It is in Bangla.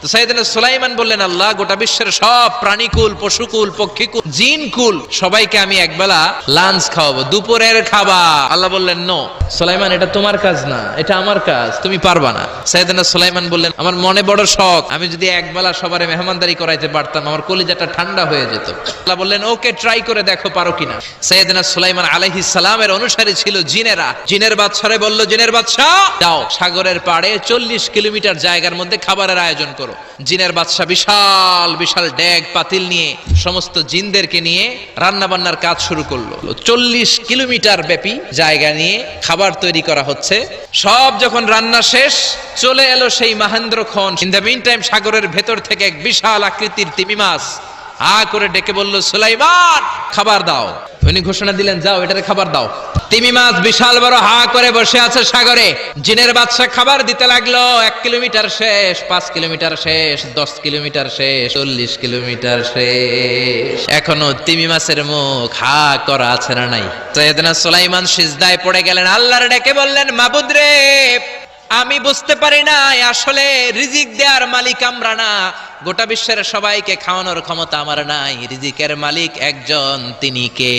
তো সাইয়েদনা সুলাইমান বললেন, আল্লাহ, গোটা বিশ্বের সব প্রাণীকুল, পশুকুল, পক্ষীকুল, জিনকুল সবাইকে আমি একবেলা লাঞ্চ খাওয়াবো, দুপুরের খাবার। আল্লাহ বললেন, নো সুলাইমান, এটা তোমার কাজ না, এটা আমার কাজ, তুমি পারবা না। সাইয়েদনা সুলাইমান বললেন, আমার মনে বড় শখ, আমি যদি একবেলা সবারে মেহমানদারি করাইতে পারতাম, আমার কলিজাটা ঠান্ডা হয়ে যেত। আল্লাহ বললেন, ওকে, ট্রাই করে দেখো পারো কিনা। সাইয়েদনা সুলাইমান আলাইহিস সালামের অনুসারী ছিল জিনেরা। জিনের বাদশারে বলল, জিনের বাদশা, যাও সাগরের পাড়ে 40 কিলোমিটার জায়গার মধ্যে খাবারের আয়োজন করো। জিনের বাদশা বিশাল বিশাল ডেগ পাতিল নিয়ে সমস্ত জিনদেরকে নিয়ে রান্না বান্নার কাজ শুরু করলো। 40 কিলোমিটার ব্যাপী জায়গা নিয়ে খাবার তৈরি করা হচ্ছে। সব যখন রান্না শেষ, চলে এলো সেই মহেন্দ্রক্ষণ। ইন দ্য মিন টাইম সাগরের ভেতর থেকে এক বিশাল আকৃতির তিমি মাছ হা করে ডেকে বলল, সুলাইমান, খাবার দাও। উনি ঘোষণা দিলেন, যাও এটারে খাবার দাও। তিমি মাছ বিশাল বড় হা করে বসে আছে সাগরে। জিনের বাদশা খাবার দিতে লাগলো। 1 কিলোমিটার শেষ, 5 কিলোমিটার শেষ, 10 কিলোমিটার শেষ, 40 কিলোমিটার শেষ, এখনো তিমি মাছের মুখ হা করা আছে না নাই? সাইয়েদনা সুলাইমান সিজদায় পড়ে গেলেন, আল্লাহর ডেকে বললেন, মাবুদ রে, আমি বুঝতে পারি না, আসলে রিজিক দেওয়ার মালিক আমরা না, গোটা বিশ্বের সবাইকে খাওয়ানোর ক্ষমতা আমার নাই, রিজিকের মালিক একজন, তিনি কে?